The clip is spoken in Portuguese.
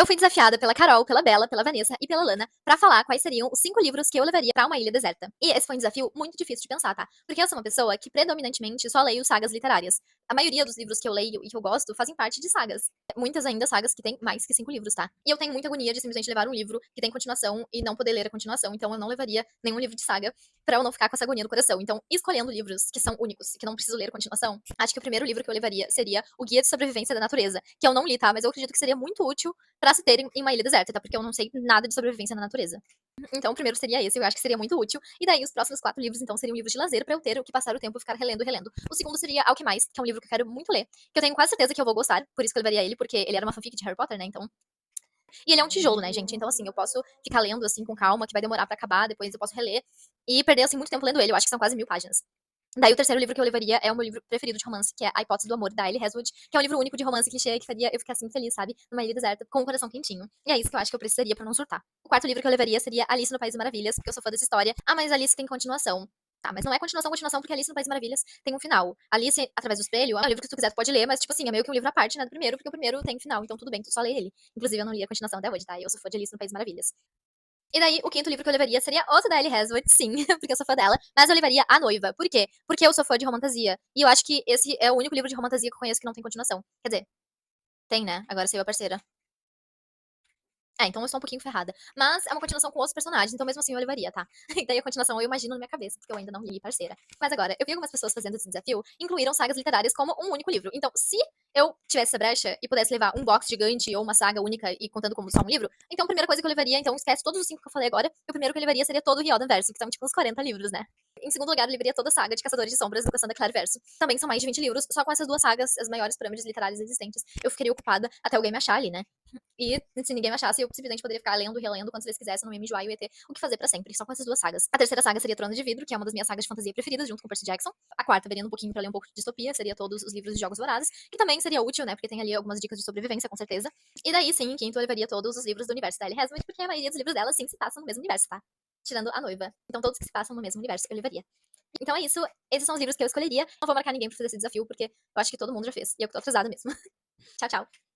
Eu fui desafiada pela Carol, pela Bela, pela Vanessa e pela Lana pra falar quais seriam os 5 livros que eu levaria pra uma ilha deserta. E esse foi um desafio muito difícil de pensar, tá? Porque eu sou uma pessoa que predominantemente só leio sagas literárias. A maioria dos livros que eu leio e que eu gosto fazem parte de sagas. Muitas ainda sagas que têm mais que 5 livros, tá? E eu tenho muita agonia de simplesmente levar um livro que tem continuação e não poder ler a continuação, então eu não levaria nenhum livro de saga pra eu não ficar com essa agonia no coração. Então, escolhendo livros que são únicos e que não preciso ler a continuação, acho que o primeiro livro que eu levaria seria O Guia de Sobrevivência da Natureza, que eu não li, tá? Mas eu acredito que seria muito útil pra se ter em uma ilha deserta, tá? Porque eu não sei nada de sobrevivência na natureza. Então, o primeiro seria esse, eu acho que seria muito útil. E daí, os próximos 4 livros, então, seriam livros de lazer pra eu ter o que passar o tempo e ficar relendo e relendo. O segundo seria Alquimais, que é um livro que eu quero muito ler, que eu tenho quase certeza que eu vou gostar, por isso que eu levaria ele, porque ele era uma fanfic de Harry Potter, né? Então. E ele é um tijolo, né, gente? Então, assim, eu posso ficar lendo, assim, com calma, que vai demorar pra acabar, depois eu posso reler e perder, assim, muito tempo lendo ele. Eu acho que são quase 1000 páginas. Daí o terceiro livro que eu levaria é o meu livro preferido de romance, que é A Hipótese do Amor, da Ellie Haswood, que é um livro único de romance clichê que faria eu ficar assim feliz, sabe? Numa ilha deserta, com o coração quentinho. E é isso que eu acho que eu precisaria pra não surtar. O quarto livro que eu levaria seria Alice no País das Maravilhas, porque eu sou fã dessa história. Ah, mas Alice tem continuação. Tá, mas não é continuação, porque Alice no País das Maravilhas tem um final. Alice, através do espelho, é um livro que se tu quiser tu pode ler, mas, tipo assim, é meio que um livro à parte, né, do primeiro, porque o primeiro tem final, então tudo bem, tu só lê ele. Inclusive, eu não li a continuação até hoje, tá? Eu sou fã de Alice no País das Maravilhas. E daí, o quinto livro que eu levaria seria outro da Ellie Haswood, sim, porque eu sou fã dela, mas eu levaria A Noiva. Por quê? Porque eu sou fã de romantasia. E eu acho que esse é o único livro de romantasia que eu conheço que não tem continuação. Quer dizer, tem, né? Agora saiu a parceira. É, então eu estou um pouquinho ferrada. Mas é uma continuação com outros personagens, então mesmo assim eu levaria, tá? E daí a continuação eu imagino na minha cabeça, porque eu ainda não li Parceira. Mas agora, eu vi algumas pessoas fazendo esse desafio, incluíram sagas literárias como um único livro. Então, se eu tivesse essa brecha e pudesse levar um box gigante ou uma saga única e contando como só um livro, então a primeira coisa que eu levaria, então esquece todos os 5 que eu falei agora, e o primeiro que eu levaria seria todo o Riodan Verso, que são tipo uns 40 livros, né? Em segundo lugar, eu levaria toda a saga de Caçadores de Sombras do Cassandra Clare Verso. Também são mais de 20 livros, só com essas duas sagas, as maiores pirâmides literárias existentes. Eu ficaria ocupada até alguém me achar ali, né? E se ninguém me achasse, eu simplesmente poderia ficar lendo e relendo quantas vezes quisesse, eu não ia me enjoar e eu ia ter o que fazer pra sempre, só com essas duas sagas. A terceira saga seria Trono de Vidro, que é uma das minhas sagas de fantasia preferidas, junto com Percy Jackson. A quarta, variando um pouquinho pra ler um pouco de distopia, seria todos os livros de Jogos Vorazes, que também seria útil, né, porque tem ali algumas dicas de sobrevivência, com certeza. E daí, sim, em quinto, eu levaria todos os livros do universo da Ellie Hasmond, porque a maioria dos livros dela, sim, se passam no mesmo universo, tá? Tirando A Noiva. Então, todos que se passam no mesmo universo, eu levaria. Então é isso, esses são os livros que eu escolheria. Não vou marcar ninguém pra fazer esse desafio, porque eu acho que todo mundo já fez, e eu que tô atrasada mesmo. Tchau, tchau.